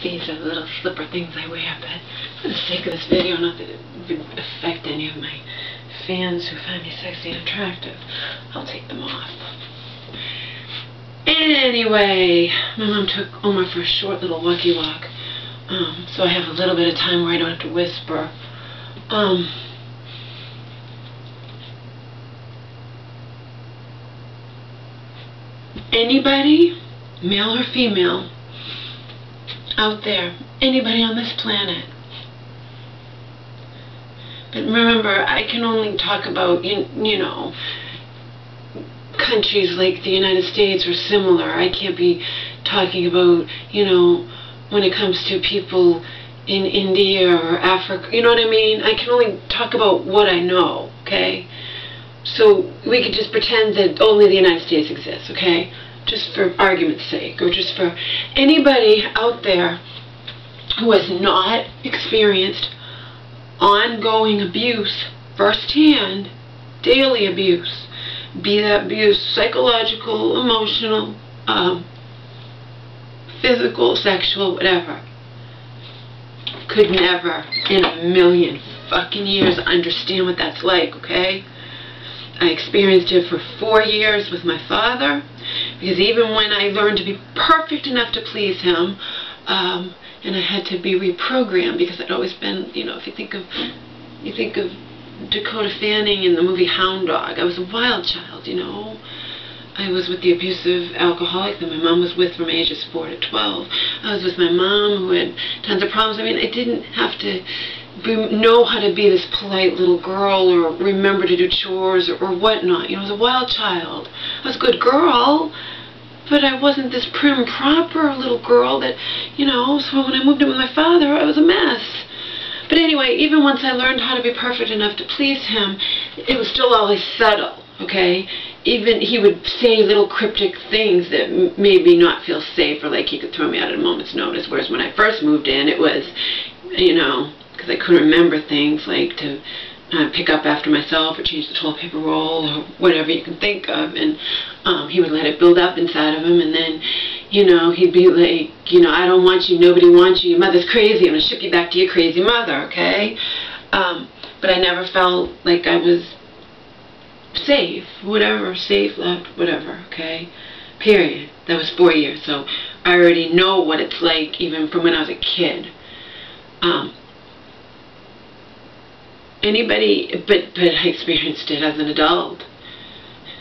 These are the little slipper things I wear, but for the sake of this video, not that it would affect any of my fans who find me sexy and attractive, I'll take them off. Anyway, my mom took Omar for a short little walkie walk, so I have a little bit of time where I don't have to whisper. Anybody, male or female, out there, anybody on this planet. But remember, I can only talk about, you know, countries like the United States or similar. I can't be talking about, you know, when it comes to people in India or Africa, you know what I mean? I can only talk about what I know, okay? So we could just pretend that only the United States exists, okay? Just for argument's sake, or just for anybody out there who has not experienced ongoing abuse firsthand, daily abuse, be that abuse psychological, emotional, physical, sexual, whatever, could never in a million fucking years understand what that's like, okay? I experienced it for 4 years with my father, because even when I learned to be perfect enough to please him, and I had to be reprogrammed, because I'd always been, you know, if you think of Dakota Fanning in the movie Hound Dog, I was a wild child, you know. I was with the abusive alcoholic that my mom was with from ages 4 to 12. I was with my mom who had tons of problems. I mean, I didn't have to know how to be this polite little girl or remember to do chores or whatnot. You know, I was a wild child. I was a good girl, but I wasn't this prim, proper little girl that, you know, so when I moved in with my father, I was a mess. But anyway, even once I learned how to be perfect enough to please him, it was still always subtle, okay? Even he would say little cryptic things that made me not feel safe, or like he could throw me out at a moment's notice, whereas when I first moved in, it was, you know, because I couldn't remember things like to pick up after myself or change the toilet paper roll or whatever you can think of, and he would let it build up inside of him, and then, you know, he'd be like, you know, I don't want you, nobody wants you, your mother's crazy, I'm going to ship you back to your crazy mother, okay? But I never felt like I was safe, whatever, safe, loved, whatever, okay? Period. That was 4 years, so I already know what it's like even from when I was a kid. Anybody, but I experienced it as an adult.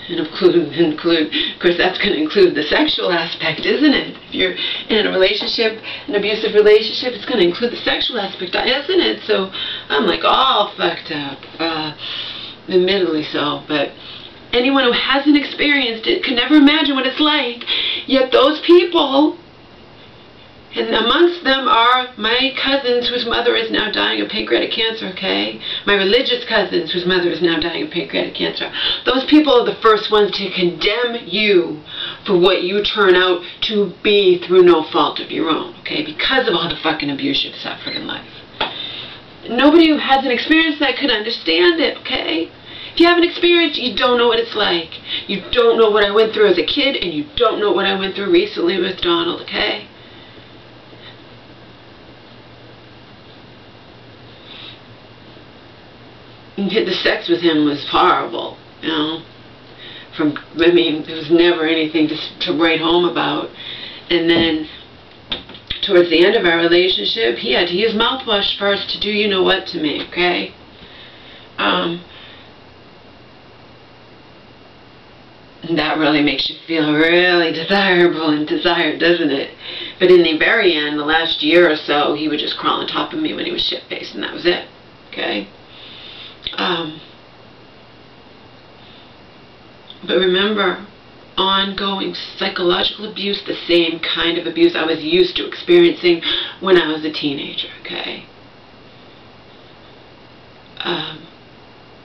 And of course that's going to include the sexual aspect, isn't it? If you're in a relationship, an abusive relationship, it's going to include the sexual aspect, isn't it? So I'm like all fucked up, admittedly so, but anyone who hasn't experienced it can never imagine what it's like. Yet those people, and amongst them are my cousins whose mother is now dying of pancreatic cancer, okay? My religious cousins whose mother is now dying of pancreatic cancer. Those people are the first ones to condemn you for what you turn out to be through no fault of your own, okay? Because of all the fucking abuse you've suffered in life. Nobody who hasn't experienced that could understand it, okay? If you haven't experienced it, you don't know what it's like. You don't know what I went through as a kid, and you don't know what I went through recently with Donald, okay? The sex with him was horrible, you know. I mean, there was never anything to write home about. And then, towards the end of our relationship, he had to use mouthwash first to do you-know-what to me, okay? And that really makes you feel really desirable and desired, doesn't it? But in the very end, the last year or so, he would just crawl on top of me when he was shit-faced, and that was it, okay? But remember, ongoing psychological abuse, the same kind of abuse I was used to experiencing when I was a teenager, okay?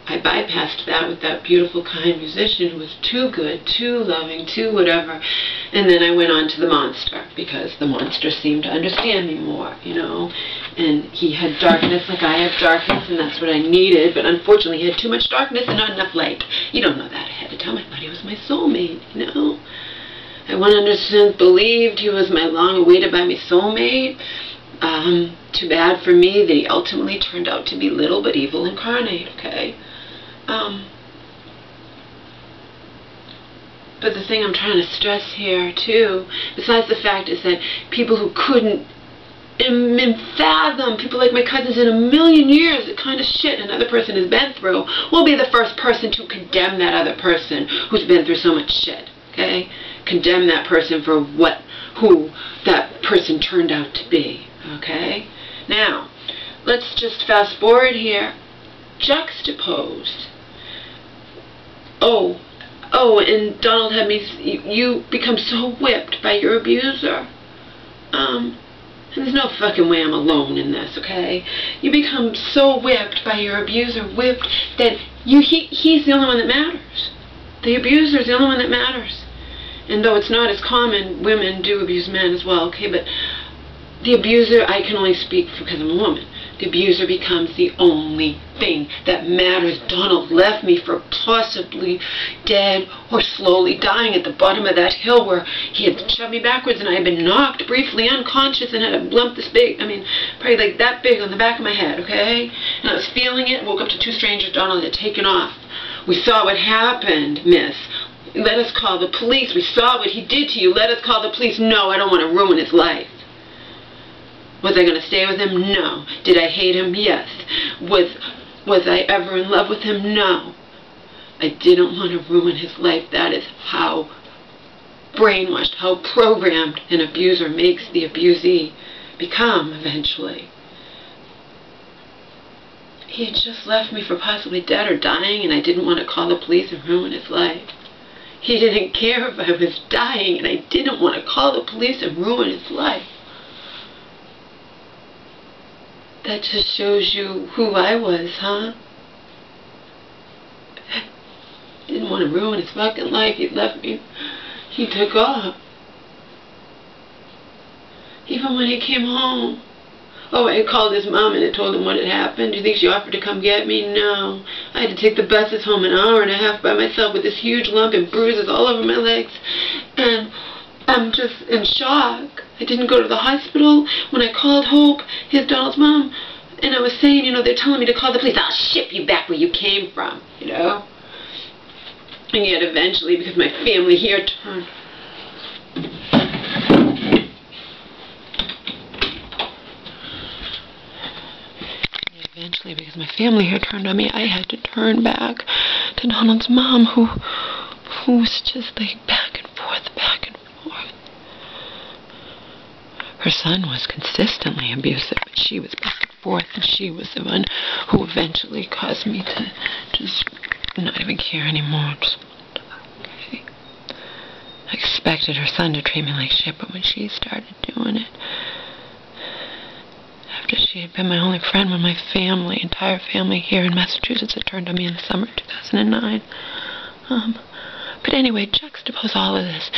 I bypassed that with that beautiful, kind musician who was too good, too loving, too whatever, and then I went on to the monster, because the monster seemed to understand me more, you know, and he had darkness like I have darkness, and that's what I needed, but unfortunately he had too much darkness and not enough light. You don't know that ahead of time. I thought he was my soulmate, you know. I 100% believed he was my long-awaited by me soulmate, Too bad for me that he ultimately turned out to be little but evil incarnate, okay? But the thing I'm trying to stress here, too, besides the fact, is that people who couldn't fathom, people like my cousins, in a million years, the kind of shit another person has been through, will be the first person to condemn that other person who's been through so much shit, okay? Condemn that person for who that person turned out to be, okay? Now, let's just fast forward here. Juxtaposed. Oh, and Donald had me, you become so whipped by your abuser. And there's no fucking way I'm alone in this, okay? You become so whipped by your abuser, whipped, that he's the only one that matters. The abuser's the only one that matters. And though it's not as common, women do abuse men as well, okay? But the abuser, I can only speak because I'm a woman. The abuser becomes the only thing that matters. Donald left me for possibly dead or slowly dying at the bottom of that hill where he had shoved me backwards and I had been knocked briefly unconscious and had a lump this big, probably like that big on the back of my head, okay? And I was feeling it, woke up to two strangers Donald had taken off. We saw what happened, miss. Let us call the police. We saw what he did to you. Let us call the police. No, I don't want to ruin his life. Was I going to stay with him? No. Did I hate him? Yes. Was I ever in love with him? No. I didn't want to ruin his life. That is how brainwashed, how programmed an abuser makes the abusee become eventually. He had just left me for possibly dead or dying, and I didn't want to call the police and ruin his life. He didn't care if I was dying, and I didn't want to call the police and ruin his life. That just shows you who I was, huh? Didn't want to ruin his fucking life. He left me. He took off. Even when he came home. Oh, I called his mom and I told him what had happened. Do you think she offered to come get me? No. I had to take the buses home an hour and a half by myself with this huge lump and bruises all over my legs. And I'm just in shock. I didn't go to the hospital. When I called Hope, his Donald's mom, and I was saying, you know, they're telling me to call the police. I'll ship you back where you came from, you know. And yet eventually, because my family here turned... Eventually, because my family here turned on me, I had to turn back to Donald's mom, who was just like back and forth, back and forth. Her son was consistently abusive, but she was back and forth, and she was the one who eventually caused me to just not even care anymore. Just, okay. I expected her son to treat me like shit, but when she started doing it, after she had been my only friend, when my family, entire family here in Massachusetts had turned on me in the summer of 2009. But anyway, juxtapose all of this.